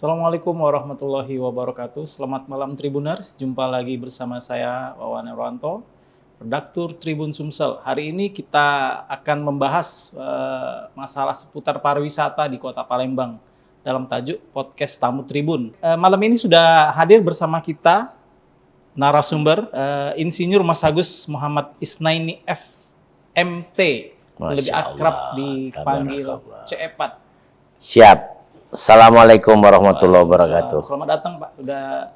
Assalamualaikum warahmatullahi wabarakatuh. Selamat malam Tribuners. Jumpa lagi bersama saya Wawan Erwanto, redaktur Tribun Sumsel. Hari ini kita akan membahas masalah seputar pariwisata di Kota Palembang dalam tajuk podcast Tamu Tribun. Malam ini sudah hadir bersama kita narasumber Insinyur Mas Agus Muhammad Isnaini FMT, lebih akrab dipanggil Cepat. Siap. Assalamualaikum warahmatullahi wabarakatuh. Selamat datang Pak, udah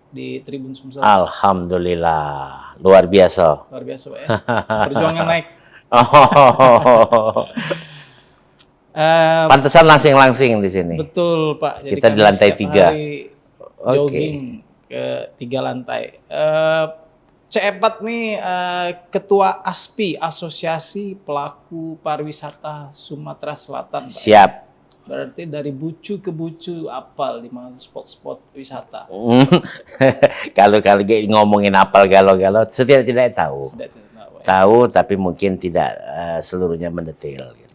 di Tribun Sumsel. Alhamdulillah, luar biasa. Luar biasa Pak ya, perjuangan naik. Pantesan langsing-langsing di sini. Betul Pak. Jadi kita di lantai 3. Jogging ke 3 lantai. Cepat nih Ketua ASPI, Asosiasi Pelaku Pariwisata Sumatera Selatan Pak. Siap. Berarti dari bucu ke bucu apal di mana spot-spot wisata. Kalau ngomongin apal galau-galau, setidak-tidaknya tahu. Tahu, tapi mungkin tidak seluruhnya mendetail. Gitu.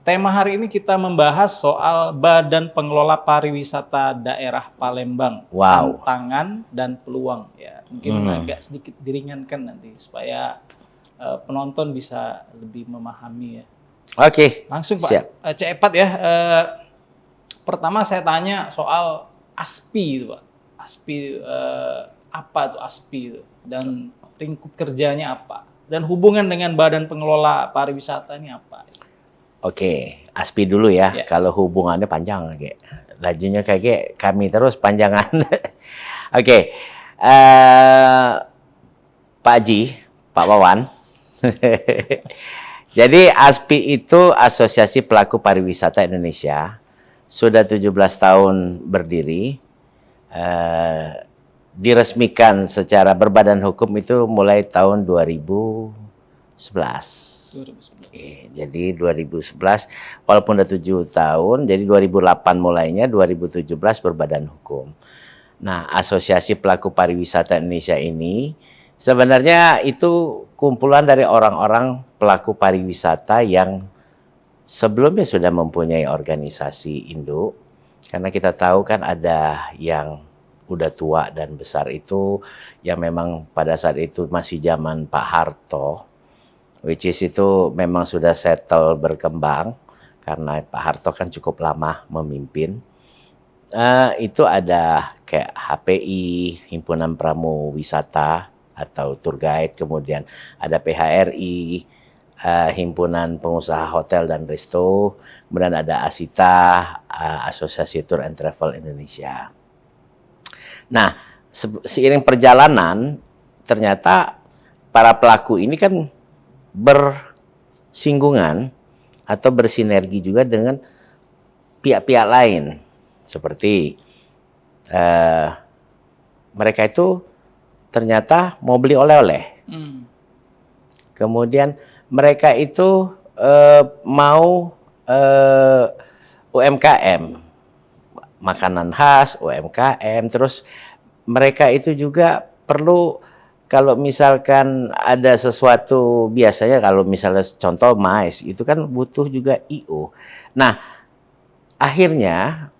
Tema hari ini kita membahas soal Badan Pengelola Pariwisata Daerah Palembang. Wow. Tantangan dan peluang. Ya, mungkin agak sedikit diringankan nanti supaya penonton bisa lebih memahami ya. Oke. Langsung Pak. Siap. Cepat ya. Pertama saya tanya soal ASPI itu Pak. ASPI apa itu ASPI itu dan lingkup kerjanya apa dan hubungan dengan Badan Pengelola Pariwisata ini apa? Oke, ASPI dulu ya. Kalau hubungannya panjang kayak lajunya kayak kami terus panjangan. Oke. Pak Haji, Pak Wawan. Jadi ASPI itu Asosiasi Pelaku Pariwisata Indonesia, sudah 17 tahun berdiri, diresmikan secara berbadan hukum itu mulai tahun 2011. Jadi 2011, walaupun udah 7 tahun, jadi 2008 mulainya, 2017 berbadan hukum. Nah, Asosiasi Pelaku Pariwisata Indonesia ini sebenarnya itu kumpulan dari orang-orang pelaku pariwisata yang sebelumnya sudah mempunyai organisasi induk. Karena kita tahu kan ada yang udah tua dan besar itu yang memang pada saat itu masih zaman Pak Harto, which is itu memang sudah settle berkembang karena Pak Harto kan cukup lama memimpin. Itu ada kayak HPI, Himpunan Pramu Wisata atau tour guide, kemudian ada PHRI, Himpunan Pengusaha Hotel dan Resto, kemudian ada ASITA, Asosiasi Tour and Travel Indonesia. Nah, seiring perjalanan, ternyata para pelaku ini kan bersinggungan atau bersinergi juga dengan pihak-pihak lain, seperti mereka itu ternyata mau beli oleh-oleh. Kemudian mereka itu mau UMKM, makanan khas, UMKM. Terus mereka itu juga perlu, kalau misalkan ada sesuatu, biasanya kalau misalnya contoh mais, itu kan butuh juga IO. Nah, akhirnya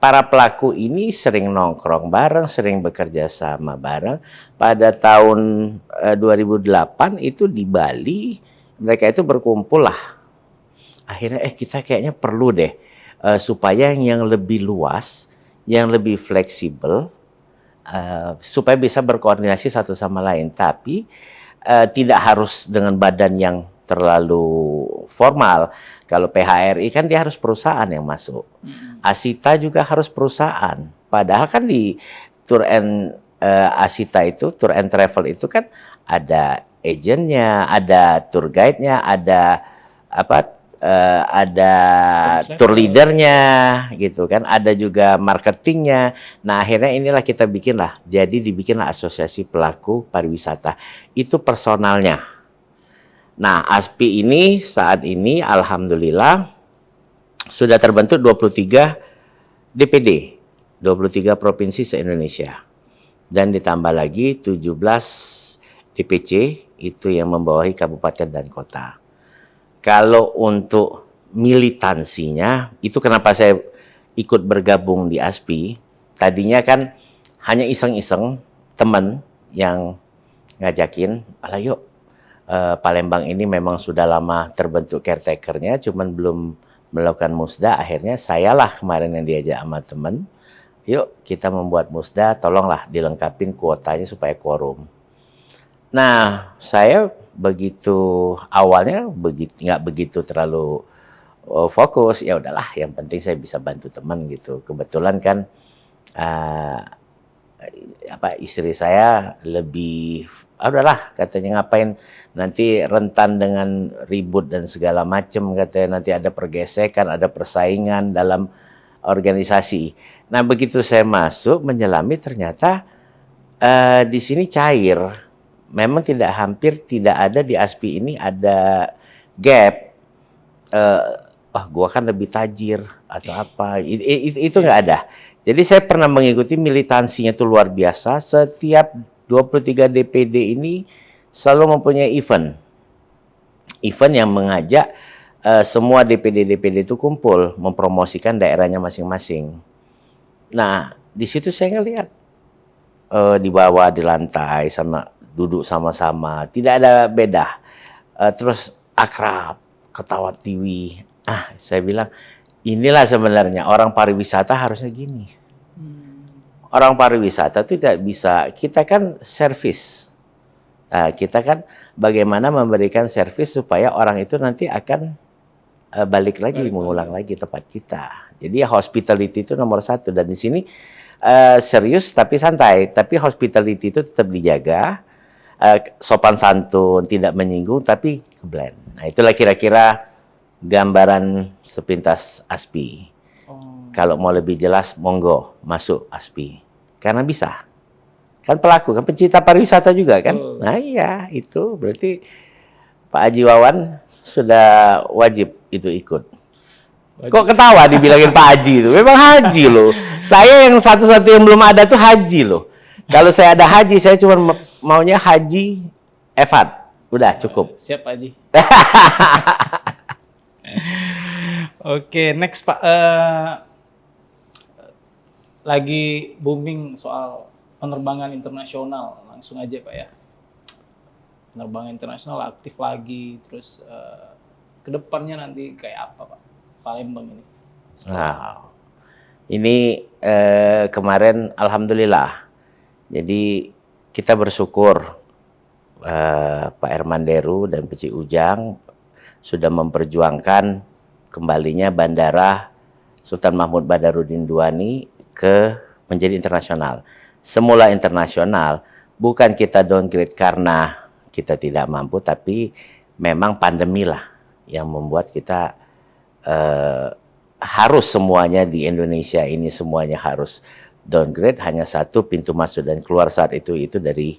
para pelaku ini sering nongkrong bareng, sering bekerja sama bareng. Pada tahun 2008 itu di Bali, mereka itu berkumpul lah. Akhirnya kita kayaknya perlu deh supaya yang lebih luas, yang lebih fleksibel, supaya bisa berkoordinasi satu sama lain. Tapi tidak harus dengan badan yang terlalu formal. Kalau PHRI kan dia harus perusahaan yang masuk. ASITA juga harus perusahaan. Padahal kan di Tour and ASITA itu, Tour and Travel itu kan ada agentnya, ada tour guide-nya, ada ada tour leadernya, gitu kan. Ada juga marketingnya. Nah, akhirnya inilah kita bikinlah. Jadi dibikinlah Asosiasi Pelaku Pariwisata. Itu personalnya. Nah, ASPI ini saat ini alhamdulillah sudah terbentuk 23 DPD, 23 provinsi se-Indonesia. Dan ditambah lagi 17 DPC, itu yang membawahi kabupaten dan kota. Kalau untuk militansinya, itu kenapa saya ikut bergabung di ASPI, tadinya kan hanya iseng-iseng teman yang ngajakin, "Alah yuk, Palembang ini memang sudah lama terbentuk caretakernya, cuman belum melakukan musda." Akhirnya sayalah kemarin yang diajak sama teman, "Yuk kita membuat musda, tolonglah dilengkapin kuotanya supaya quorum." Nah, saya begitu awalnya nggak begitu terlalu fokus, ya udahlah, yang penting saya bisa bantu teman gitu. Kebetulan kan uh, istri saya lebih, udahlah katanya, ngapain nanti rentan dengan ribut dan segala macam, katanya nanti ada pergesekan, ada persaingan dalam organisasi. Nah, begitu saya masuk menyelami, ternyata di sini cair. Memang hampir tidak ada di ASPI ini ada gap. Gua kan lebih tajir atau apa. Itu nggak ada. Jadi saya pernah mengikuti militansinya itu luar biasa. Setiap 23 DPD ini selalu mempunyai event. Event yang mengajak semua DPD-DPD itu kumpul mempromosikan daerahnya masing-masing. Nah, di situ saya ngelihat di bawah, di lantai, sama duduk sama-sama, tidak ada beda. Terus akrab, ketawa tiwi. Saya bilang, inilah sebenarnya orang pariwisata harusnya gini. Orang pariwisata tidak bisa, kita kan servis. Kita kan bagaimana memberikan servis supaya orang itu nanti akan balik lagi, mengulang lagi tempat kita. Jadi hospitality itu nomor satu. Dan di sini serius tapi santai. Tapi hospitality itu tetap dijaga. Sopan santun, tidak menyinggung, tapi blend. Nah, itulah kira-kira gambaran sepintas ASPI. Kalau mau lebih jelas, monggo masuk ASPI. Karena bisa. Kan pelaku, kan pencinta pariwisata juga kan. Nah iya, itu berarti Pak Haji Wawan sudah wajib itu ikut. Kok ketawa dibilangin Pak Haji itu? Memang Haji loh. Saya yang satu-satu yang belum ada tuh Haji loh. Kalau saya ada Haji, saya cuma maunya Haji Evat. Udah cukup. Siap Pak Haji. Oke, next Pak. Lagi booming soal penerbangan internasional. Langsung aja Pak ya. Penerbangan internasional aktif lagi. Terus kedepannya nanti kayak apa Pak? Palembang ini. Nah, ini kemarin alhamdulillah. Jadi kita bersyukur Pak Herman Deru dan Peci Ujang sudah memperjuangkan kembalinya Bandara Sultan Mahmud Badarudin Duani menjadi internasional. Semula internasional, bukan kita downgrade karena kita tidak mampu, tapi memang pandemi lah yang membuat kita harus semuanya di Indonesia ini semuanya harus downgrade. Hanya satu pintu masuk dan keluar saat itu dari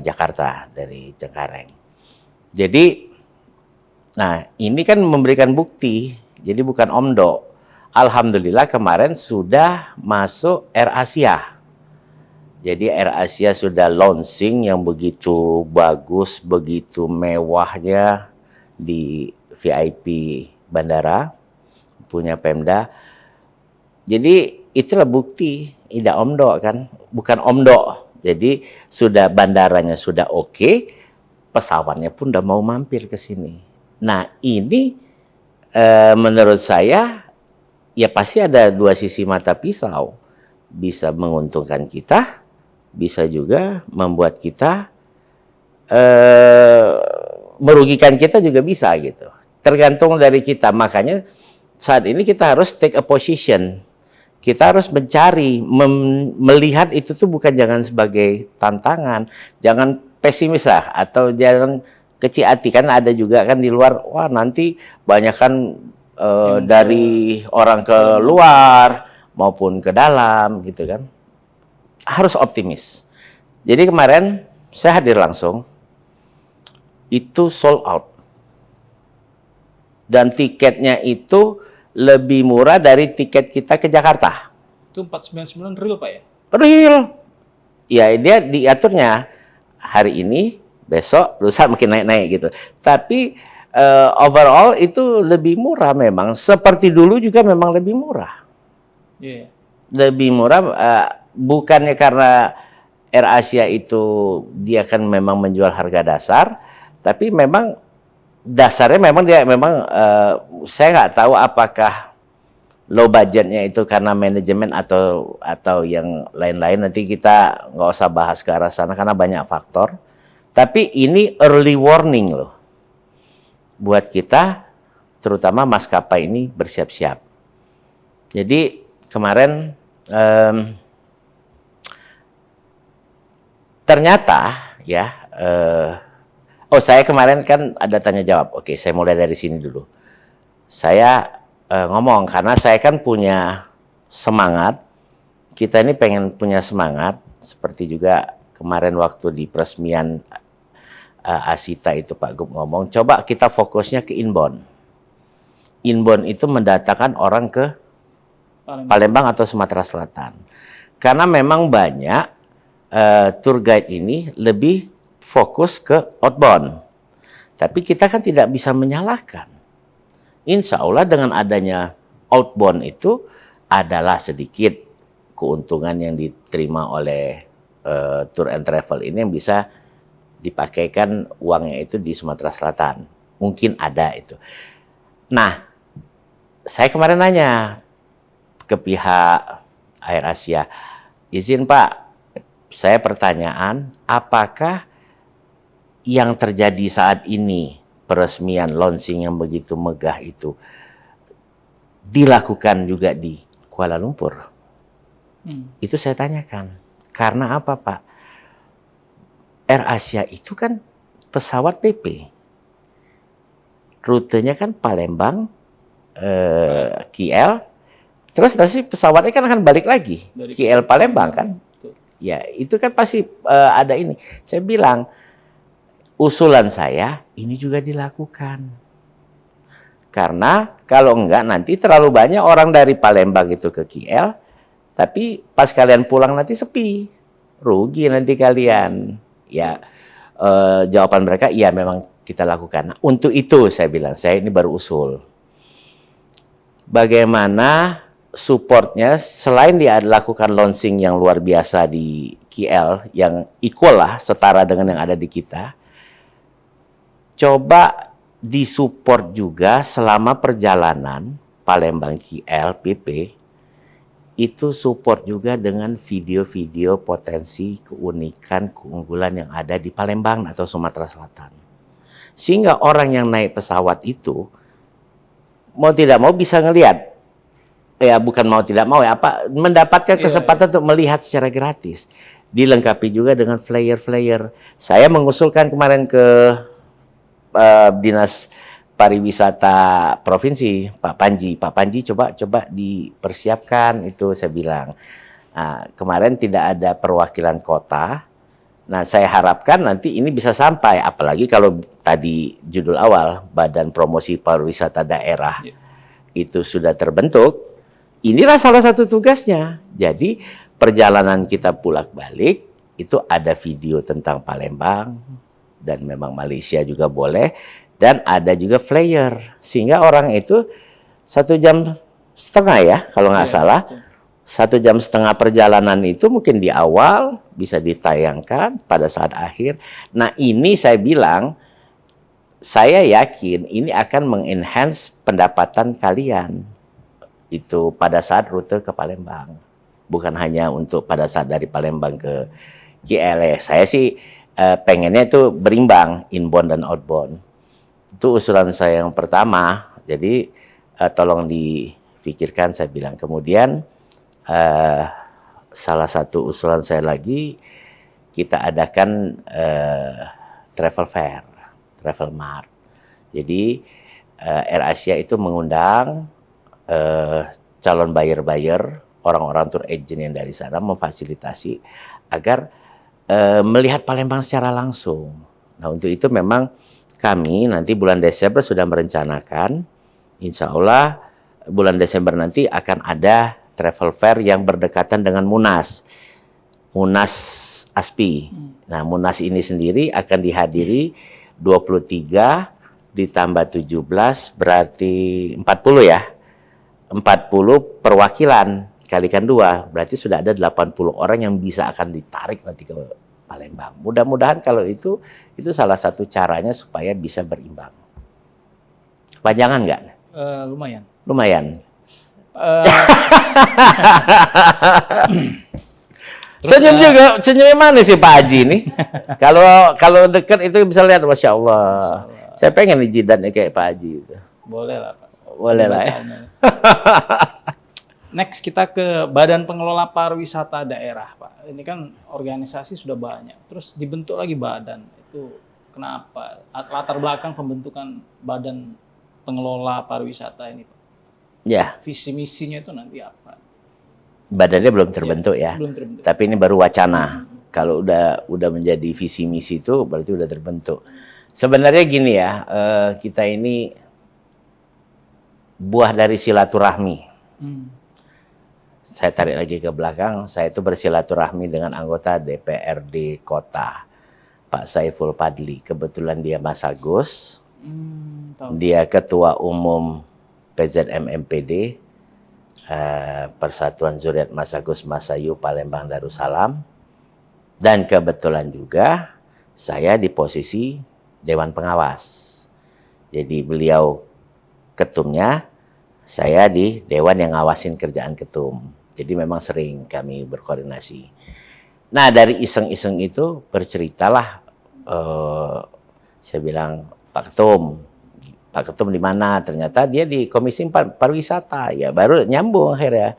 Jakarta, dari Cengkareng. Jadi, nah ini kan memberikan bukti, jadi bukan omdo. Alhamdulillah kemarin sudah masuk Air Asia. Jadi Air Asia sudah launching yang begitu bagus, begitu mewahnya di VIP bandara, punya Pemda. Jadi itulah bukti, tidak omdo kan, bukan omdo. Jadi sudah bandaranya sudah oke, pesawatnya pun udah mau mampir ke sini. Nah ini menurut saya ya pasti ada dua sisi mata pisau, bisa menguntungkan kita, bisa juga membuat kita merugikan kita juga bisa gitu. Tergantung dari kita. Makanya saat ini kita harus take a position. Kita harus mencari, melihat itu tuh bukan jangan sebagai tantangan, jangan pesimis lah, atau jangan kecil hati. Kan ada juga kan di luar, wah nanti banyak kan dari orang ke luar maupun ke dalam gitu kan. Harus optimis. Jadi kemarin saya hadir langsung, itu sold out. Dan tiketnya itu lebih murah dari tiket kita ke Jakarta. Itu 499 real Pak ya? Real. Ya dia diaturnya hari ini, besok, lusa makin naik-naik gitu. Tapi overall itu lebih murah memang. Seperti dulu juga memang lebih murah. Iya. Lebih murah, bukannya karena AirAsia itu dia kan memang menjual harga dasar, tapi memang dasarnya memang dia memang, saya nggak tahu apakah low budgetnya itu karena manajemen atau yang lain-lain, nanti kita nggak usah bahas ke arah sana karena banyak faktor. Tapi ini early warning loh buat kita, terutama maskapai ini bersiap-siap. Jadi kemarin ternyata ya, saya kemarin kan ada tanya jawab. Oke, saya mulai dari sini dulu. Saya ngomong karena saya kan punya semangat. Kita ini pengen punya semangat seperti juga kemarin waktu di peresmian Asita itu Pak Gub ngomong, coba kita fokusnya ke inbound. Inbound itu mendatangkan orang ke Palembang atau Sumatera Selatan. Karena memang banyak tour guide ini lebih fokus ke outbound. Tapi kita kan tidak bisa menyalahkan. Insya Allah dengan adanya outbound itu adalah sedikit keuntungan yang diterima oleh tour and travel ini yang bisa dipakaikan uangnya itu di Sumatera Selatan. Mungkin ada itu. Nah, saya kemarin nanya ke pihak AirAsia, izin Pak, saya pertanyaan, apakah yang terjadi saat ini, peresmian launching yang begitu megah itu, dilakukan juga di Kuala Lumpur? Itu saya tanyakan. Karena apa Pak? AirAsia itu kan pesawat PP. Rutenya kan Palembang, KL, terus nanti pesawatnya kan akan balik lagi dari KL Palembang kan? Ya, itu kan pasti ada ini. Saya bilang, usulan saya ini juga dilakukan. Karena kalau enggak nanti terlalu banyak orang dari Palembang itu ke KL, tapi pas kalian pulang nanti sepi. Rugi nanti kalian. Ya, jawaban mereka, iya memang kita lakukan. Nah, untuk itu saya bilang, saya ini baru usul. Bagaimana supportnya selain dia lakukan launching yang luar biasa di KL, yang equal lah, setara dengan yang ada di kita, coba disupport juga selama perjalanan Palembang KL PP, itu support juga dengan video-video potensi keunikan, keunggulan yang ada di Palembang atau Sumatera Selatan. Sehingga orang yang naik pesawat itu, mau tidak mau bisa ngelihat. Ya bukan mau tidak mau ya, mendapatkan kesempatan untuk melihat secara gratis. Dilengkapi juga dengan flyer-flyer. Saya mengusulkan kemarin ke Dinas Pariwisata Provinsi, Pak Panji, coba dipersiapkan itu, saya bilang. Nah, kemarin tidak ada perwakilan kota. Nah, saya harapkan nanti ini bisa sampai, apalagi kalau tadi judul awal, Badan Promosi Pariwisata Daerah itu sudah terbentuk. Inilah salah satu tugasnya. Jadi, perjalanan kita pulang-balik, itu ada video tentang Palembang, dan memang Malaysia juga boleh, dan ada juga flyer, sehingga orang itu 1,5 jam ya kalau nggak salah, 1,5 jam perjalanan itu mungkin di awal bisa ditayangkan pada saat akhir. Nah ini saya bilang, saya yakin ini akan mengenhance pendapatan kalian itu pada saat rute ke Palembang, bukan hanya untuk pada saat dari Palembang ke KL. Saya sih pengennya itu berimbang, inbound dan outbound. Itu usulan saya yang pertama. Jadi tolong dipikirkan, saya bilang. Kemudian salah satu usulan saya lagi, kita adakan travel fair, travel mart. Jadi AirAsia itu mengundang calon buyer-buyer, orang-orang tour agent yang dari sana, memfasilitasi agar melihat Palembang secara langsung. Nah untuk itu memang kami nanti bulan Desember sudah merencanakan, insya Allah bulan Desember nanti akan ada travel fair yang berdekatan dengan Munas ASPI. Nah Munas ini sendiri akan dihadiri 23 ditambah 17 berarti 40 ya, 40 perwakilan kalikan 2, berarti sudah ada 80 orang yang bisa akan ditarik nanti ke Palembang. Mudah-mudahan kalau itu salah satu caranya supaya bisa berimbang. Kepanjangan nggak? Lumayan. Lumayan. Eh, Senyum juga, senyumnya mana sih Pak Haji ini? Kalau dekat itu bisa lihat, Masya Allah. Saya pengen nih jidatnya kayak Pak Haji itu. boleh lah Pak. Boleh lah ya. Bacaannya. Next kita ke Badan Pengelola Pariwisata Daerah Pak. Ini kan organisasi sudah banyak, terus dibentuk lagi badan. Itu kenapa? Latar belakang pembentukan Badan Pengelola Pariwisata ini Pak. Ya, Visi misinya itu nanti apa? badannya belum terbentuk ya. Belum terbentuk. Tapi ini baru wacana. Kalau udah menjadi visi misi itu berarti udah terbentuk. Sebenarnya gini ya, kita ini buah dari silaturahmi. Saya tarik lagi ke belakang, saya itu bersilaturahmi dengan anggota DPRD Kota, Pak Saiful Fadli. Kebetulan dia Mas Agus, dia Ketua Umum PZM MPD, Persatuan Zuriat Mas Agus Masayu Palembang Darussalam, dan kebetulan juga saya di posisi Dewan Pengawas. Jadi beliau ketumnya, saya di Dewan yang ngawasin kerjaan ketum. Jadi memang sering kami berkoordinasi. Nah dari iseng-iseng itu berceritalah, saya bilang Pak Ketum di mana? Ternyata dia di Komisi 4 Pariwisata. Ya baru nyambung akhirnya.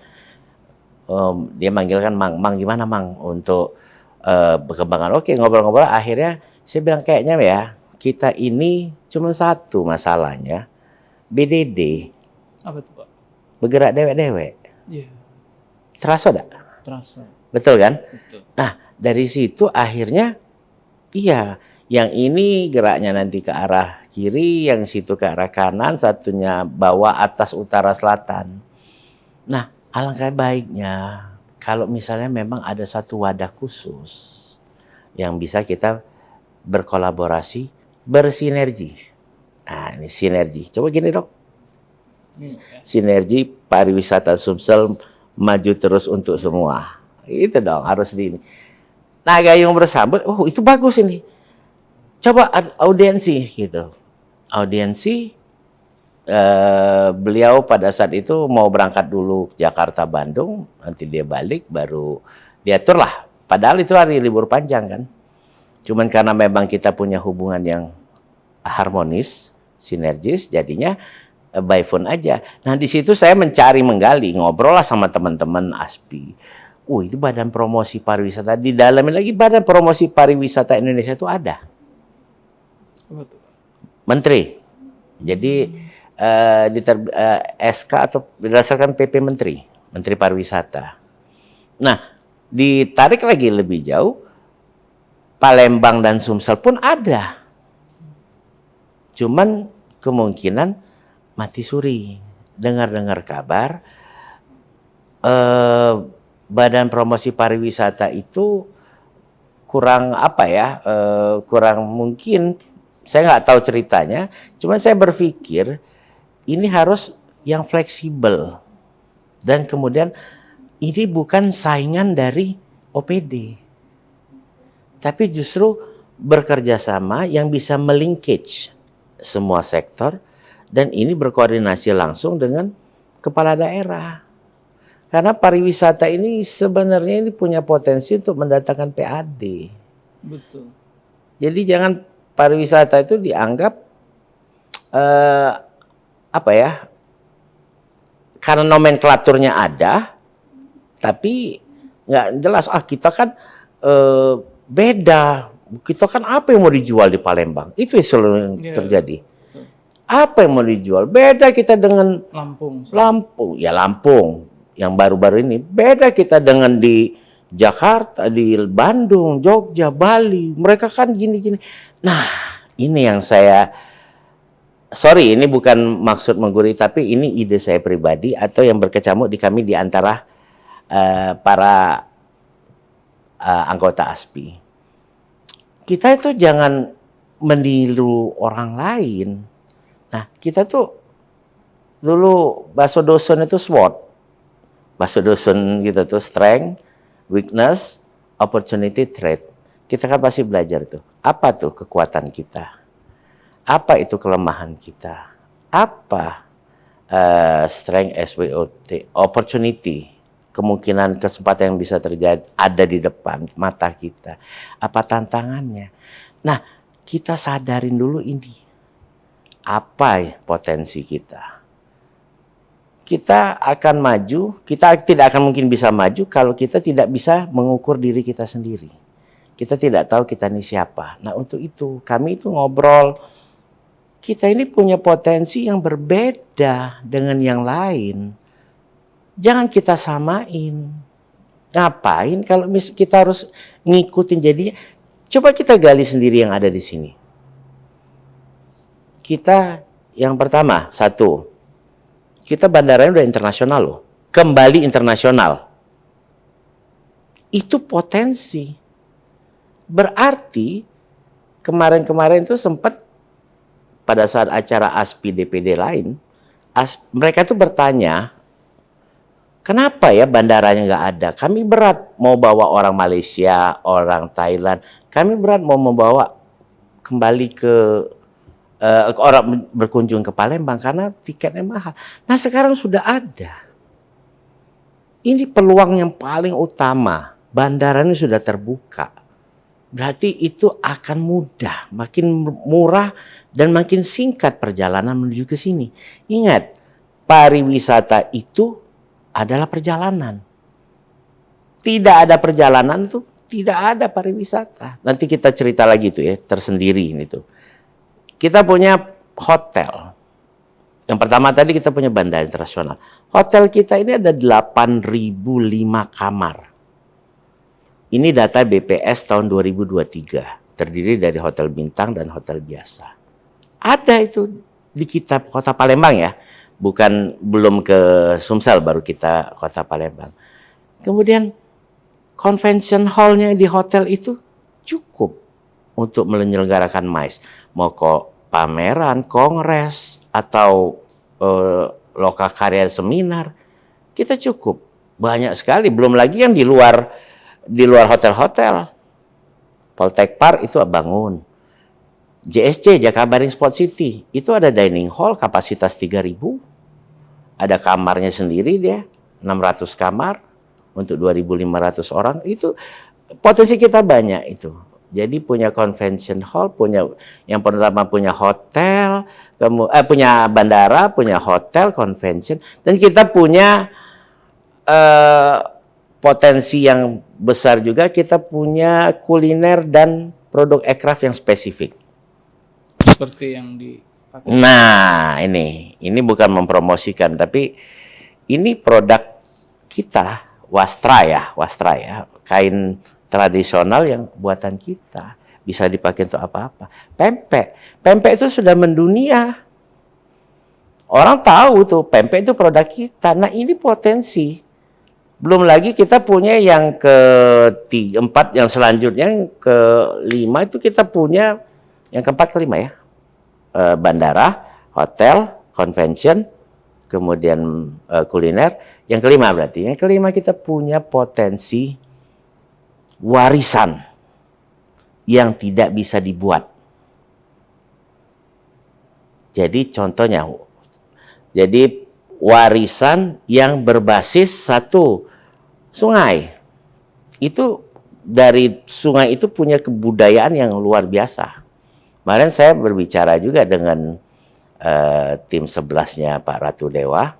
Dia manggilkan Mang gimana Mang untuk perkembangan. Oke, ngobrol-ngobrol. Akhirnya saya bilang kayaknya ya kita ini cuma satu masalahnya, BDD. Apa itu Pak? Bergerak dewek-dewek. Iya. Terasa enggak? Terasa. Betul kan? Betul. Nah dari situ akhirnya iya. Yang ini geraknya nanti ke arah kiri, yang situ ke arah kanan, satunya bawah, atas, utara, selatan. Nah, alangkah baiknya kalau misalnya memang ada satu wadah khusus yang bisa kita berkolaborasi, bersinergi. Nah, ini sinergi. Coba gini dong. Sinergi pariwisata Sumsel maju terus untuk semua. Itu dong, harus di ini. Nah, gayung bersambut, oh itu bagus ini. Coba audiensi gitu. Audiensi, beliau pada saat itu mau berangkat dulu Jakarta Bandung, nanti dia balik baru diatur lah. Padahal itu hari libur panjang kan. Cuman karena memang kita punya hubungan yang harmonis, sinergis, jadinya by phone aja. Nah di situ saya menggali, ngobrol lah sama teman-teman ASPI. Itu Badan Promosi Pariwisata. Di dalamnya lagi Badan Promosi Pariwisata Indonesia itu ada. Menteri. Jadi SK atau berdasarkan PP Menteri Pariwisata. Nah, ditarik lagi lebih jauh, Palembang dan Sumsel pun ada. Cuman kemungkinan mati suri. Dengar-dengar kabar, Badan Promosi Pariwisata itu kurang kurang mungkin. Saya nggak tahu ceritanya, cuman saya berpikir ini harus yang fleksibel. Dan kemudian ini bukan saingan dari OPD. Tapi justru bekerja sama yang bisa melinkage semua sektor dan ini berkoordinasi langsung dengan kepala daerah. Karena pariwisata ini sebenarnya ini punya potensi untuk mendatangkan PAD. Betul. Jadi jangan pariwisata itu dianggap karena nomenklaturnya ada, tapi nggak jelas. Kita kan beda. Kita kan apa yang mau dijual di Palembang? Itu selalu yang terjadi. Betul. Apa yang mau dijual? Beda kita dengan Lampung. Ya Lampung yang baru-baru ini. Beda kita dengan di Jakarta, di Bandung, Jogja, Bali. Mereka kan gini-gini. Nah, ini yang sorry, ini bukan maksud menggurui, tapi ini ide saya pribadi atau yang berkecamuk di kami di antara para anggota ASPI. Kita itu jangan meniru orang lain. Nah, kita tuh dulu bakso doson itu SWOT. Bahasa dusun gitu tuh, strength, weakness, opportunity, threat. Kita kan pasti belajar tuh. Apa tuh kekuatan kita? Apa itu kelemahan kita? Apa strength, SWOT, opportunity, kemungkinan kesempatan yang bisa terjadi ada di depan mata kita. Apa tantangannya? Nah, kita sadarin dulu ini. Apa potensi kita? Kita akan maju, kita tidak akan mungkin bisa maju kalau kita tidak bisa mengukur diri kita sendiri. Kita tidak tahu kita ini siapa. Nah, untuk itu kami itu ngobrol, kita ini punya potensi yang berbeda dengan yang lain. Jangan kita samain. Ngapain kalau kita harus ngikutin jadinya? Coba kita gali sendiri yang ada di sini. Kita yang pertama, satu, kita bandaranya udah internasional loh. Kembali internasional. Itu potensi. Berarti kemarin-kemarin itu sempat pada saat acara ASPI DPD lain, mereka tuh bertanya, kenapa ya bandaranya nggak ada? Kami berat mau bawa orang Malaysia, orang Thailand. Kami berat mau membawa kembali ke orang berkunjung ke Palembang karena tiketnya mahal. Nah, sekarang sudah ada. Ini peluang yang paling utama. Bandaranya sudah terbuka. Berarti itu akan mudah, makin murah dan makin singkat perjalanan menuju ke sini. Ingat, pariwisata itu adalah perjalanan. Tidak ada perjalanan itu tidak ada pariwisata. Nanti kita cerita lagi tuh ya, tersendiri ini tuh. Kita punya hotel. Yang pertama tadi kita punya bandara internasional. Hotel kita ini ada 8.005 kamar. Ini data BPS tahun 2023. Terdiri dari hotel bintang dan hotel biasa. Ada itu di kita Kota Palembang ya. Belum ke Sumsel, baru kita Kota Palembang. Kemudian convention hall-nya di hotel itu cukup untuk menyelenggarakan MICE. Mau kok pameran, kongres, atau lokal karya seminar, kita cukup. Banyak sekali, belum lagi yang di luar hotel-hotel. Poltek Park itu bangun. JSC, Jakabaring Sport City, itu ada dining hall kapasitas 3.000. Ada kamarnya sendiri dia, 600 kamar untuk 2.500 orang. Itu potensi kita banyak itu. Jadi punya convention hall, yang pertama punya hotel, punya bandara, punya hotel, convention, dan kita punya potensi yang besar juga, kita punya kuliner dan produk aircraft yang spesifik. Seperti yang dipakai. Nah, ini bukan mempromosikan, tapi ini produk kita, wastra ya, kain tradisional yang buatan kita. Bisa dipakai untuk apa-apa. Pempek itu sudah mendunia. Orang tahu tuh, pempek itu produk kita. Nah, ini potensi. Belum lagi kita punya yang keempat, yang selanjutnya, yang kelima itu kita punya, yang keempat kelima ya. Bandara, hotel, convention, kemudian kuliner. Yang kelima berarti. Yang kelima kita punya potensi warisan yang tidak bisa dibuat. Jadi contohnya, warisan yang berbasis satu sungai. Itu dari sungai itu punya kebudayaan yang luar biasa. Kemarin saya berbicara juga dengan tim 11-nya Pak Ratu Dewa,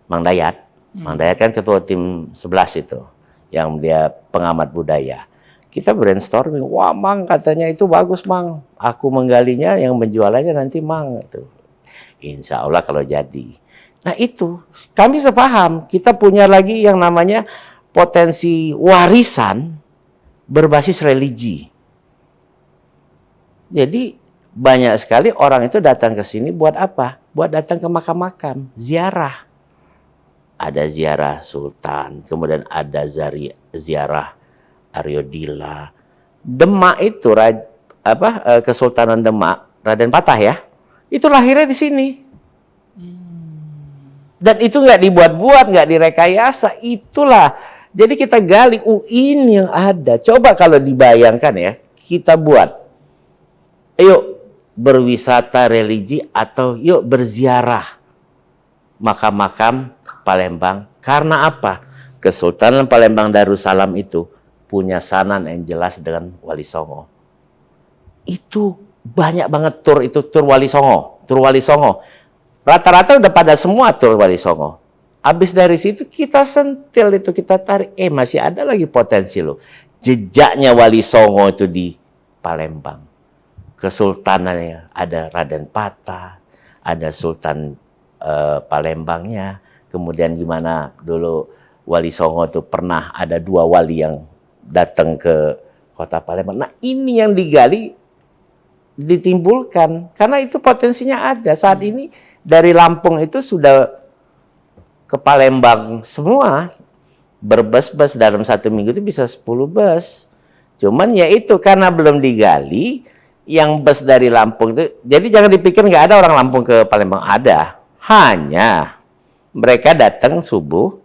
Mang Dayat. Mang Dayat kan ketua tim 11 itu, yang dia pengamat budaya. Kita brainstorming, wah Mang katanya itu bagus Mang. Aku menggalinya, yang menjualannya nanti Mang. Itu. Insya Allah kalau jadi. Nah itu, kami sepaham, kita punya lagi yang namanya potensi warisan berbasis religi. Jadi banyak sekali orang itu datang ke sini buat apa? Buat datang ke makam-makam, ziarah. Ada ziarah Sultan, kemudian ada ziarah Aryodila. Demak itu Kesultanan Demak, Raden Patah ya. Itu lahirnya di sini. Dan itu nggak dibuat-buat, nggak direkayasa. Itulah. Jadi kita gali, ini yang ada. Coba kalau dibayangkan ya, kita buat. Ayo berwisata religi atau yuk berziarah makam-makam Palembang. Karena apa? Kesultanan Palembang Darussalam itu punya sanan yang jelas dengan Wali Songo. Itu banyak banget tur itu, tur Wali Songo. Tur Wali Songo. Rata-rata udah pada semua tur Wali Songo. Habis dari situ kita sentil itu, kita tarik. Masih ada lagi potensi loh. Jejaknya Wali Songo itu di Palembang. Kesultanannya ada Raden Patah, ada Sultan Palembangnya. Kemudian gimana dulu Wali Songo itu pernah ada 2 wali yang datang ke kota Palembang. Nah ini yang digali, ditimbulkan. Karena itu potensinya ada. Saat ini dari Lampung itu sudah ke Palembang semua. Berbus-bus dalam 1 minggu itu bisa 10 bus. Cuman ya itu karena belum digali, yang bus dari Lampung itu, jadi jangan dipikir nggak ada orang Lampung ke Palembang. Ada. Hanya mereka datang subuh,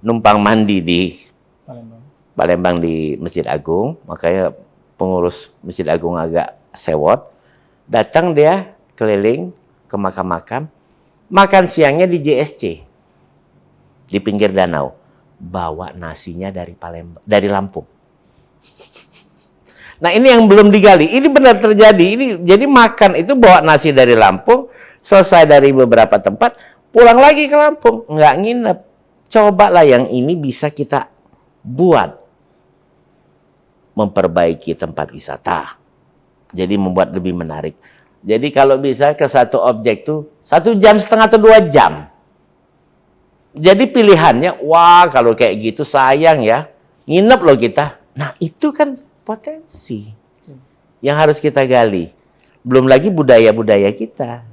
numpang mandi di Palembang di Masjid Agung. Makanya pengurus Masjid Agung agak sewot. Datang dia keliling ke makam-makam, makan siangnya di JSC di pinggir danau, bawa nasinya dari Palembang, dari Lampung. Nah ini yang belum digali, ini benar terjadi. Ini jadi makan itu bawa nasi dari Lampung, selesai dari beberapa tempat, pulang lagi ke Lampung, nggak nginep. Cobalah yang ini bisa kita buat, memperbaiki tempat wisata. Jadi membuat lebih menarik. Jadi kalau bisa ke satu objek tuh 1,5 jam atau 2 jam. Jadi pilihannya, wah kalau kayak gitu sayang ya, nginep loh kita. Nah itu kan potensi yang harus kita gali. Belum lagi budaya-budaya kita.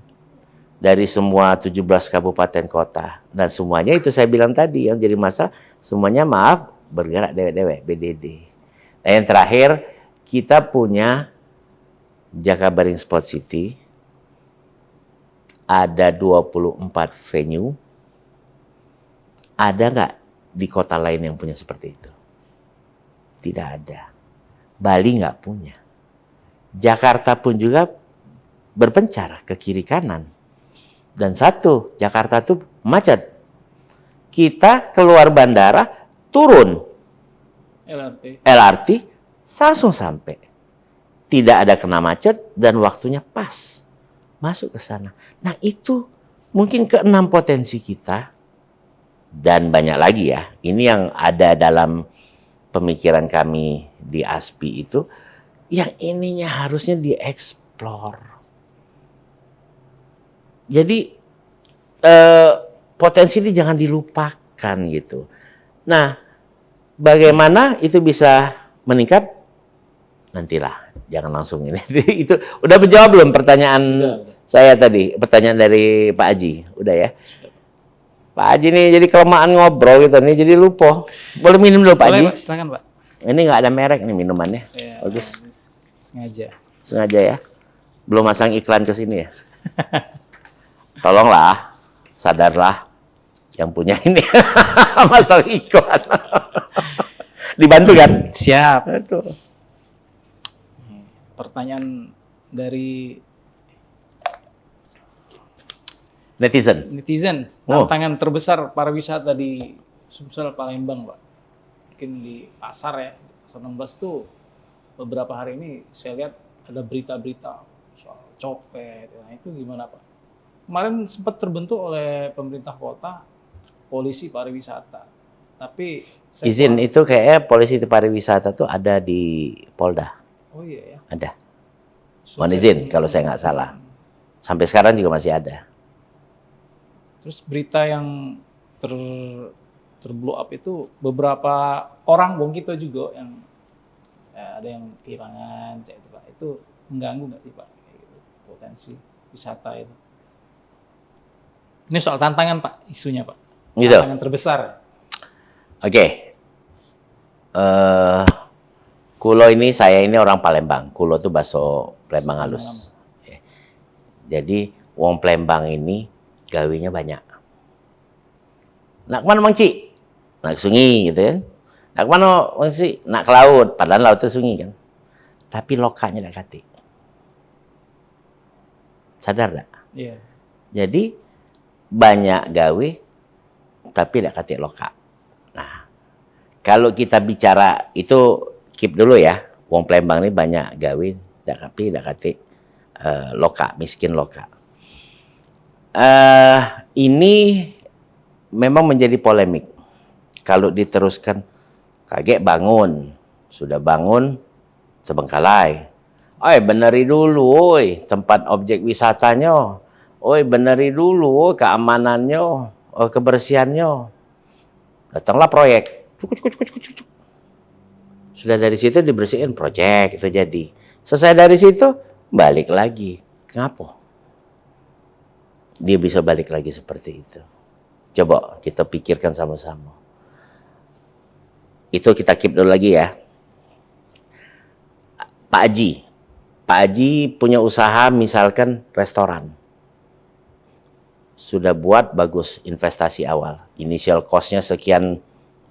Dari semua 17 kabupaten kota. Dan semuanya itu saya bilang tadi, yang jadi masalah, semuanya maaf, bergerak dewek-dewek, BDD. Nah yang terakhir, kita punya Jakabaring Sport City, ada 24 venue. Ada nggak di kota lain yang punya seperti itu? Tidak ada. Bali nggak punya. Jakarta pun juga berpencar ke kiri kanan. Dan satu, Jakarta tuh macet. Kita keluar bandara, turun LRT, langsung sampai. Tidak ada kena macet dan waktunya pas masuk ke sana. Nah itu mungkin ke-6 potensi kita dan banyak lagi ya. Ini yang ada dalam pemikiran kami di ASPI itu, yang ininya harusnya dieksplor. Jadi potensi ini jangan dilupakan gitu. Nah, bagaimana itu bisa meningkat? Nantilah, jangan langsung ini. Itu udah menjawab belum pertanyaan saya tadi? Pertanyaan dari Pak Haji, udah ya? Sudah. Pak Haji nih jadi kelemahan ngobrol gitu nih, jadi lupa. Boleh minum dulu Pak Haji? Boleh Pak, silakan Pak. Ini nggak ada merek nih minumannya. Ya, bagus. Sengaja ya. Belum masang iklan ke sini ya. Tolonglah, sadarlah yang punya ini masang iklan. Dibantu kan? Siap. Aduh. Pertanyaan dari netizen. Tantangan terbesar pariwisata di Sumsel Palembang, Pak. Mungkin di pasar ya, pasar 16 tuh beberapa hari ini saya lihat ada berita-berita soal copet. Nah itu gimana Pak? Kemarin sempat terbentuk oleh pemerintah kota polisi pariwisata. Tapi izin itu kayaknya polisi pariwisata tuh ada di Polda. Oh iya ya. Ada. Mohon izin kalau saya nggak salah. Sampai sekarang juga masih ada. Terus berita yang terblow up itu beberapa orang Bung Kito juga yang ya, ada yang kehilangan itu Pak. Itu mengganggu nggak sih Pak? Potensi wisata itu. Ini soal tantangan Pak, isunya Pak. Gitu. Tantangan terbesar. Oke. Kulo ini, saya ini orang Palembang. Kulo tuh bakso Palembang halus. Jadi wong Palembang ini gawinya banyak. Nak kemana Mang Ci? Nak ke sungai gitu kan. Nak kemana Mang Ci? Nak ke laut, padahal laut itu sungai kan. Tapi lokanya tak kati. Sadar tak? Iya. Jadi banyak gawe tapi tak kati loka. Nah, kalau kita bicara itu keep dulu ya. Wong Palembang ini banyak gawe tapi tak kati loka, miskin loka. Ini memang menjadi polemik. Kalau diteruskan, kaget bangun, sudah bangun, terbengkalai. Oi, beneri dulu, oi, tempat objek wisatanya. Oi, beneri dulu, keamanannya, kebersihannya. Datanglah proyek. Cuk, cuk, cuk, cuk, cuk. Sudah dari situ dibersihin proyek, itu jadi. Selesai dari situ, balik lagi. Kenapa? Dia bisa balik lagi seperti itu. Coba kita pikirkan sama-sama. Itu kita keep dulu lagi ya. Pak Haji punya usaha misalkan restoran. Sudah buat bagus investasi awal. Initial cost-nya sekian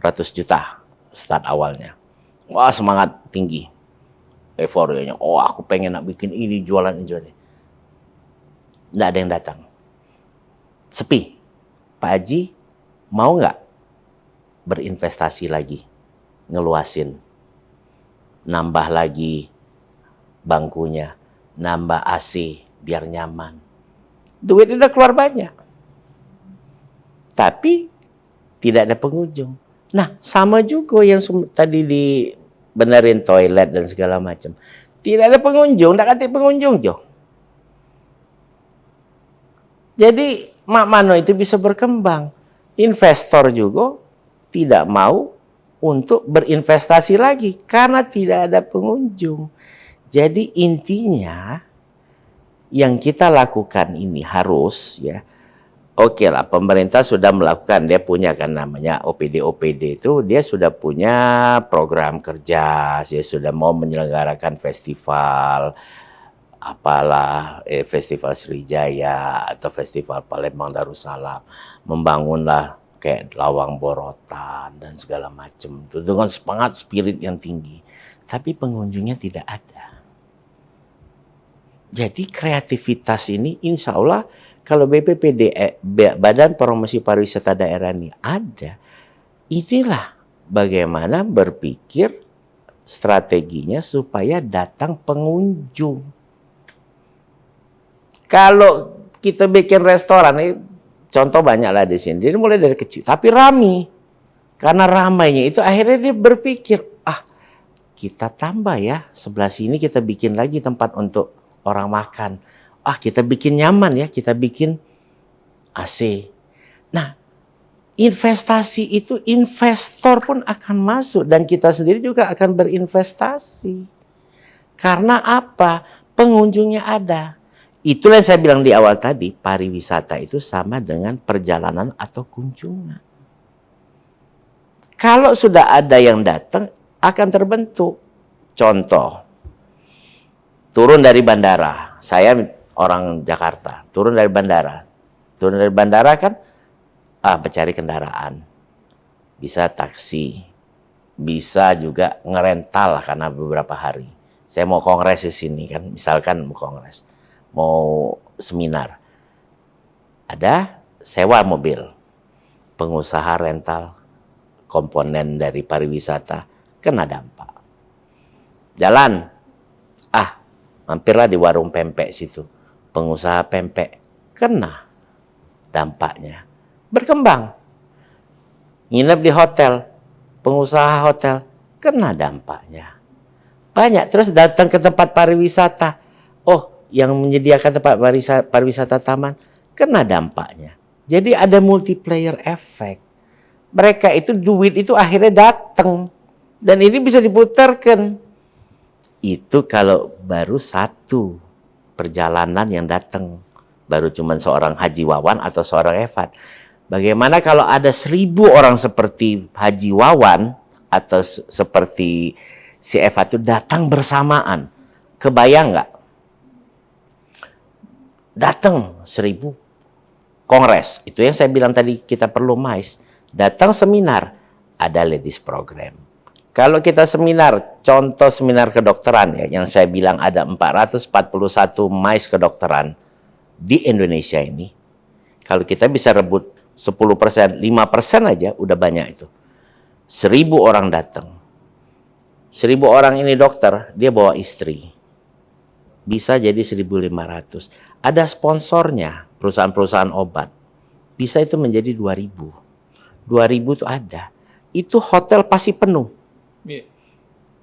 ratus juta start awalnya. Wah, semangat tinggi. Euforianya. Oh, aku pengen nak bikin ini, jualan ini. Nggak ada yang datang. Sepi. Pak Haji mau nggak berinvestasi lagi? Ngeluasin. Nambah lagi bangkunya. Nambah AC biar nyaman. Duit udah keluar banyak. Tapi tidak ada pengunjung. Nah, sama juga yang tadi dibenerin toilet dan segala macam. Tidak ada pengunjung, tak kata pengunjung jo. Jadi Mak Mano itu bisa berkembang. Investor juga tidak mau untuk berinvestasi lagi karena tidak ada pengunjung. Jadi intinya yang kita lakukan ini harus ya. Oke lah, pemerintah sudah melakukan, dia punya kan namanya OPD itu, dia sudah punya program kerja, dia sudah mau menyelenggarakan festival, apalah, festival Sriwijaya atau festival Palembang Darussalam, membangunlah kayak Lawang Borotan dan segala macam, dengan semangat spirit yang tinggi, tapi pengunjungnya tidak ada. Jadi kreativitas ini insya Allah kalau BPPD, Badan Promosi Pariwisata Daerah ini ada, inilah bagaimana berpikir strateginya supaya datang pengunjung. Kalau kita bikin restoran, contoh banyak lah di sini, dia mulai dari kecil, tapi ramai. Karena ramainya itu akhirnya dia berpikir, kita tambah ya, sebelah sini kita bikin lagi tempat untuk orang makan. Kita bikin nyaman ya, kita bikin AC. Nah, investasi itu investor pun akan masuk dan kita sendiri juga akan berinvestasi. Karena apa? Pengunjungnya ada. Itulah yang saya bilang di awal tadi, pariwisata itu sama dengan perjalanan atau kunjungan. Kalau sudah ada yang datang, akan terbentuk. Contoh, turun dari bandara. Saya orang Jakarta, turun dari bandara. Turun dari bandara kan, mencari kendaraan. Bisa taksi, bisa juga ngerental karena beberapa hari. Saya mau kongres di sini kan, misalkan mau kongres, mau seminar. Ada sewa mobil, pengusaha rental, komponen dari pariwisata, kena dampak. Jalan, mampirlah di warung pempek situ. Pengusaha pempek kena dampaknya. Berkembang. Nginep di hotel. Pengusaha hotel kena dampaknya. Banyak. Terus datang ke tempat pariwisata. Yang menyediakan tempat pariwisata taman kena dampaknya. Jadi ada multiplier effect. Mereka itu duit itu akhirnya datang. Dan ini bisa diputarkan. Itu kalau baru satu perjalanan yang datang, baru cuma seorang Haji Wawan atau seorang Efat. Bagaimana kalau ada 1.000 orang seperti Haji Wawan atau seperti si Efat itu datang bersamaan? Kebayang nggak? Datang 1.000 kongres. Itu yang saya bilang tadi kita perlu MICE. Datang seminar, ada ladies program. Kalau kita seminar, contoh seminar kedokteran ya, yang saya bilang ada 441 MICE kedokteran di Indonesia ini. Kalau kita bisa rebut 10%, 5% aja udah banyak itu. 1.000 orang datang. 1.000 orang ini dokter, dia bawa istri. Bisa jadi 1.500. Ada sponsornya, perusahaan-perusahaan obat. Bisa itu menjadi 2.000. 2.000 itu ada. Itu hotel pasti penuh. Iya.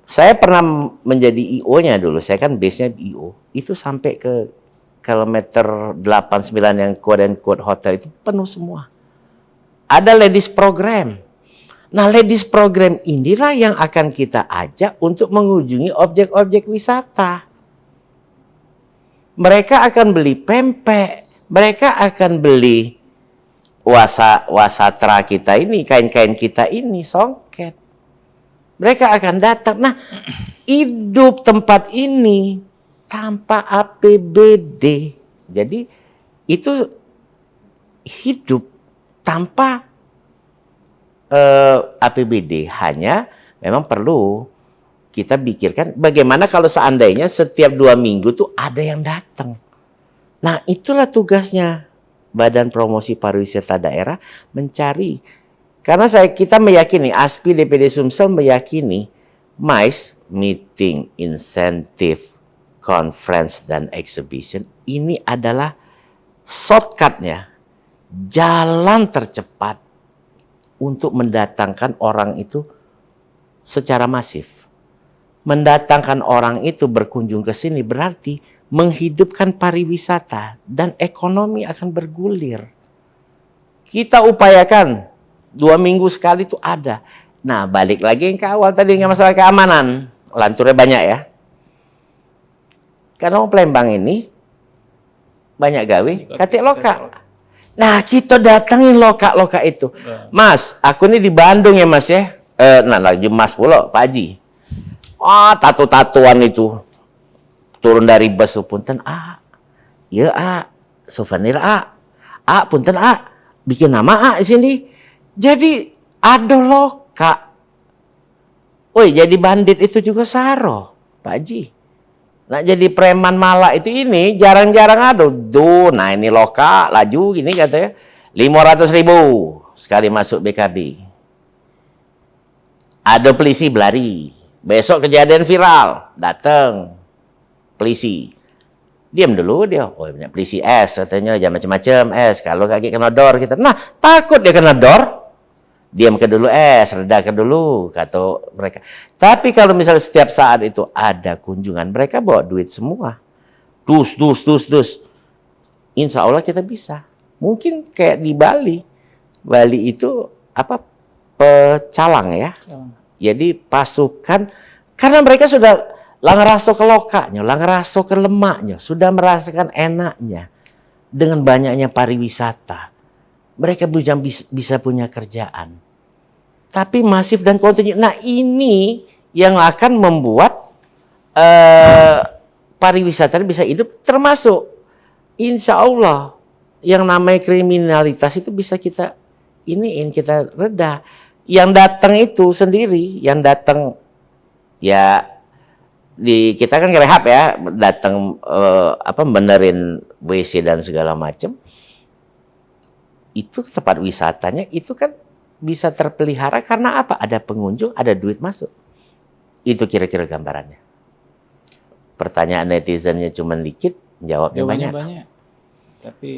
Saya pernah menjadi IO-nya dulu. Saya kan base-nya IO. Itu sampai ke kilometer 89 yang quote-unquote hotel itu penuh semua. Ada ladies program. Nah, ladies program inilah yang akan kita ajak untuk mengunjungi objek-objek wisata. Mereka akan beli pempek. Mereka akan beli wasatra kita ini, kain-kain kita ini, songket. Mereka akan datang. Nah, hidup tempat ini tanpa APBD. Jadi, itu hidup tanpa APBD. Hanya memang perlu kita pikirkan bagaimana kalau seandainya setiap 2 minggu tuh ada yang datang. Nah, itulah tugasnya Badan Promosi Pariwisata Daerah mencari. Karena kita meyakini, ASPI DPD Sumsel meyakini MICE, Meeting, Incentive, Conference, dan Exhibition, ini adalah shortcut-nya, jalan tercepat untuk mendatangkan orang itu secara masif. Mendatangkan orang itu berkunjung ke sini berarti menghidupkan pariwisata dan ekonomi akan bergulir. Kita upayakan 2 minggu sekali itu ada. Nah, balik lagi yang ke awal tadi nggak masalah keamanan. Lanturnya banyak ya. Karena Palembang ini banyak gawe, katik loka. Nah, kita datangin loka-loka itu. Mas, aku ini di Bandung ya Mas ya. Nah, lagi Mas pula, Pak Haji. Tato-tatuan itu. Turun dari bus, punten iya souvenir punten bikin nama di sini. Jadi ada loka. Woi, jadi bandit itu juga saro, Pak Haji. Nah, jadi preman malak itu ini jarang-jarang ada. Nah ini loka, laju gini katanya. 500.000 sekali masuk BKB. Ada polisi berlari. Besok kejadian viral, datang polisi. Diam dulu dia. Oh, banyak polisi S katanya, jangan macam-macam S. Kalau kaki kena dor kita. Nah, takut dia kena dor. Diam ke dulu reda ke dulu, kata mereka. Tapi kalau misalnya setiap saat itu ada kunjungan, mereka bawa duit semua. Dus. Insya Allah kita bisa. Mungkin kayak di Bali. Bali itu pecalang ya. Jadi pasukan, karena mereka sudah langeraso ke lokanya, langeraso ke lemaknya, sudah merasakan enaknya dengan banyaknya pariwisata. Mereka bisa punya kerjaan. Tapi masif dan kontinu. Nah, ini yang akan membuat pariwisata bisa hidup, termasuk insya Allah yang namanya kriminalitas itu bisa kita kita reda. Yang datang itu sendiri, yang datang ya kita kan rehab ya, datang benerin WC dan segala macam. Itu tempat wisatanya itu kan bisa terpelihara karena apa? Ada pengunjung, ada duit masuk. Itu kira-kira gambarannya. Pertanyaan netizennya cuma dikit, jawabnya banyak. Tapi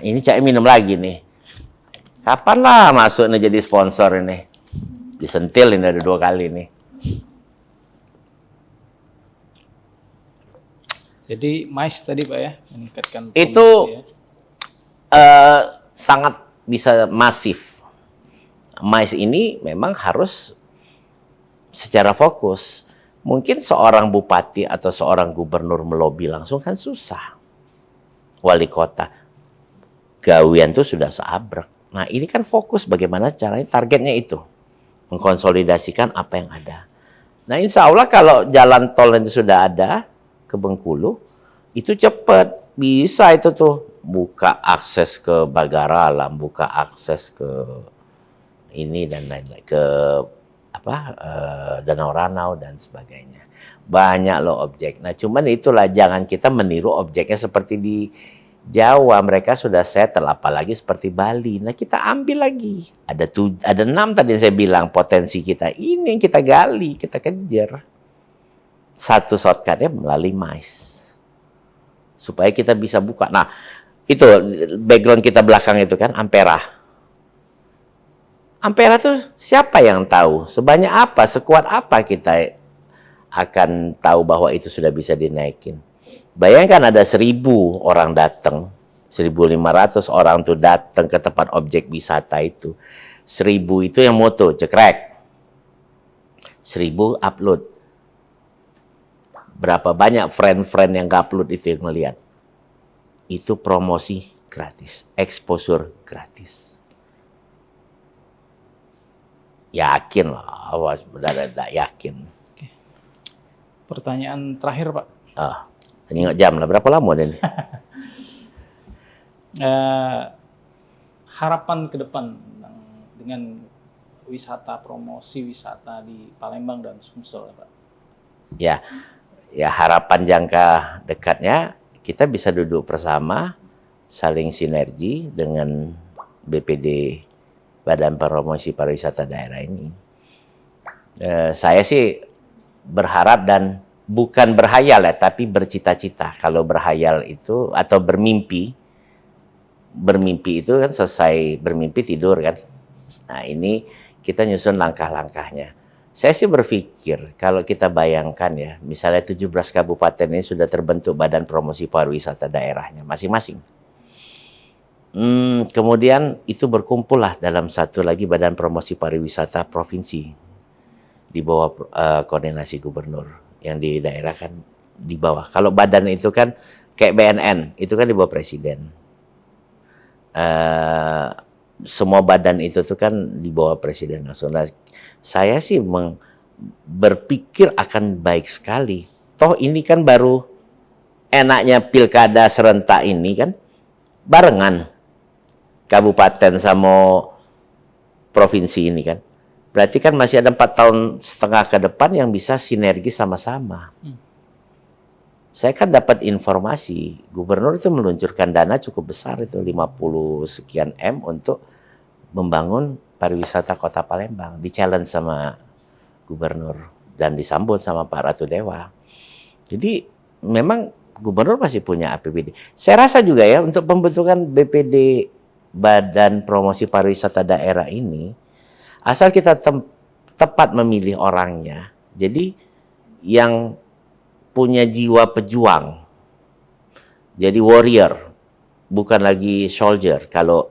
ini Cak minum lagi nih. Kapan lah masuk nih jadi sponsor ini? Disentil ini ada 2 kali nih. jadi MICE tadi Pak ya, meningkatkan promosi Itu ya. Sangat bisa masif. MICE ini memang harus secara fokus. Mungkin seorang bupati atau seorang gubernur melobi langsung kan susah. Wali kota. Gawian tuh sudah seabrek. Nah, ini kan fokus bagaimana caranya, targetnya itu. Mengkonsolidasikan apa yang ada. Nah, insya Allah kalau jalan tol itu sudah ada ke Bengkulu, itu cepat. Bisa itu tuh buka akses ke Bagaralam, buka akses ke ini dan lain-lain, ke Danau Ranau dan sebagainya. Banyak loh objek. Nah, cuman itulah jangan kita meniru objeknya seperti di Jawa, mereka sudah settle, apalagi seperti Bali. Nah, kita ambil lagi. Ada 6 tadi yang saya bilang potensi kita. Ini yang kita gali, kita kejar. Satu shortcutnya melalui MICE. Supaya kita bisa buka. Nah, itu background kita belakang itu kan Ampera. Ampera tuh siapa yang tahu? Sebanyak apa, sekuat apa kita akan tahu bahwa itu sudah bisa dinaikin. Bayangkan ada 1.000 orang datang, 1.500 orang tuh datang ke tempat objek wisata itu. 1.000 itu yang moto, cekrek. 1.000 upload. Berapa banyak friend-friend yang upload itu yang melihat. Itu promosi gratis, exposure gratis. Yakin lah, awas benar-benar yakin. Oke. Pertanyaan terakhir, Pak. Ingat jam lah, berapa lama ini? Harapan ke depan dengan wisata, promosi wisata di Palembang dan Sumsel, Pak. Ya harapan jangka dekatnya kita bisa duduk bersama, saling sinergi dengan BPD, Badan Promosi Pariwisata Daerah ini. Saya sih berharap dan bukan berhayal ya, tapi bercita-cita. Kalau berhayal itu atau bermimpi itu kan selesai bermimpi tidur kan. Nah, ini kita nyusun langkah-langkahnya. Saya sih berpikir kalau kita bayangkan ya, misalnya 17 kabupaten ini sudah terbentuk Badan Promosi Pariwisata daerahnya masing-masing. Kemudian itu berkumpullah dalam satu lagi Badan Promosi Pariwisata Provinsi di bawah koordinasi gubernur. Yang di daerah kan di bawah. Kalau badan itu kan kayak BNN, itu kan di bawah presiden. Semua badan itu tuh kan di bawah presiden langsung. Nah, saya sih berpikir akan baik sekali. Toh ini kan baru enaknya pilkada serentak ini kan barengan kabupaten sama provinsi ini kan. Berarti kan masih ada 4,5 tahun ke depan yang bisa sinergi sama-sama. Saya kan dapat informasi, gubernur itu meluncurkan dana cukup besar itu 50 sekian M untuk membangun pariwisata Kota Palembang. Di-challenge sama gubernur dan disambut sama Pak Ratu Dewa. Jadi memang gubernur masih punya APBD. Saya rasa juga ya untuk pembentukan BPD Badan Promosi Pariwisata Daerah ini, asal kita tepat memilih orangnya, jadi yang punya jiwa pejuang, jadi warrior, bukan lagi soldier. Kalau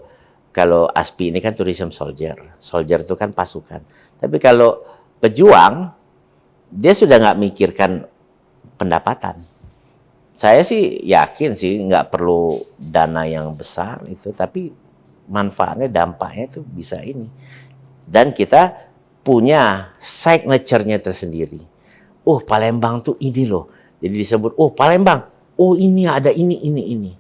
ASPI ini kan tourism soldier itu kan pasukan. Tapi kalau pejuang, dia sudah nggak mikirkan pendapatan. Saya sih yakin sih nggak perlu dana yang besar itu, tapi manfaatnya, dampaknya itu bisa ini. Dan kita punya signature-nya tersendiri. Oh, Palembang tuh ini loh. Jadi disebut, oh Palembang, oh ini ada ini.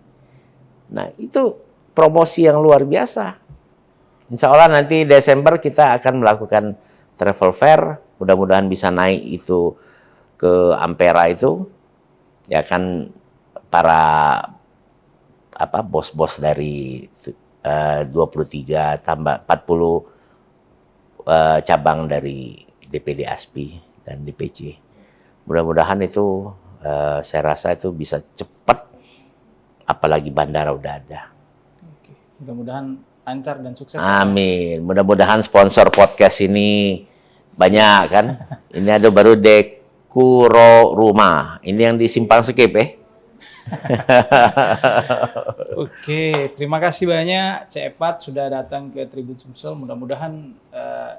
Nah, itu promosi yang luar biasa. Insya Allah nanti Desember kita akan melakukan travel fair. Mudah-mudahan bisa naik itu ke Ampera itu. Ya kan para bos-bos dari 23 tambah 40 cabang dari DPD ASPI dan DPC. Mudah-mudahan itu saya rasa itu bisa cepat, apalagi bandara udah ada. Oke. Mudah-mudahan lancar dan sukses. Amin. Mudah-mudahan sponsor podcast ini banyak kan. Ini ada baru Dekuro Rumah. Ini yang di Simpang Skip Oke, terima kasih banyak Cepat sudah datang ke Tribun Sumsel. Mudah-mudahan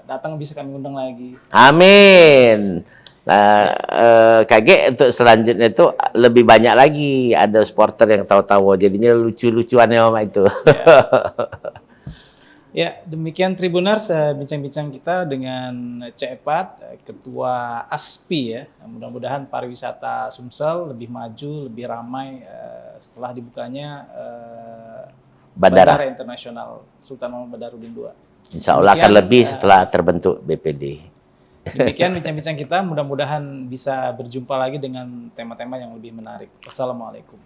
datang bisa kami undang lagi. Amin. Nah, KG untuk selanjutnya itu lebih banyak lagi, ada supporter yang tahu-tahu, jadinya lucu-lucuannya Mama itu. Ya, demikian Tribuners bincang-bincang kita dengan Cepat, Ketua ASPI ya. Mudah-mudahan pariwisata Sumsel lebih maju, lebih ramai setelah dibukanya Bandara. Internasional Sultan Mahmud Badarudin II. Insya Allah akan Demikian, lebih setelah terbentuk BPD. Demikian bincang-bincang kita, mudah-mudahan bisa berjumpa lagi dengan tema-tema yang lebih menarik. Wassalamualaikum.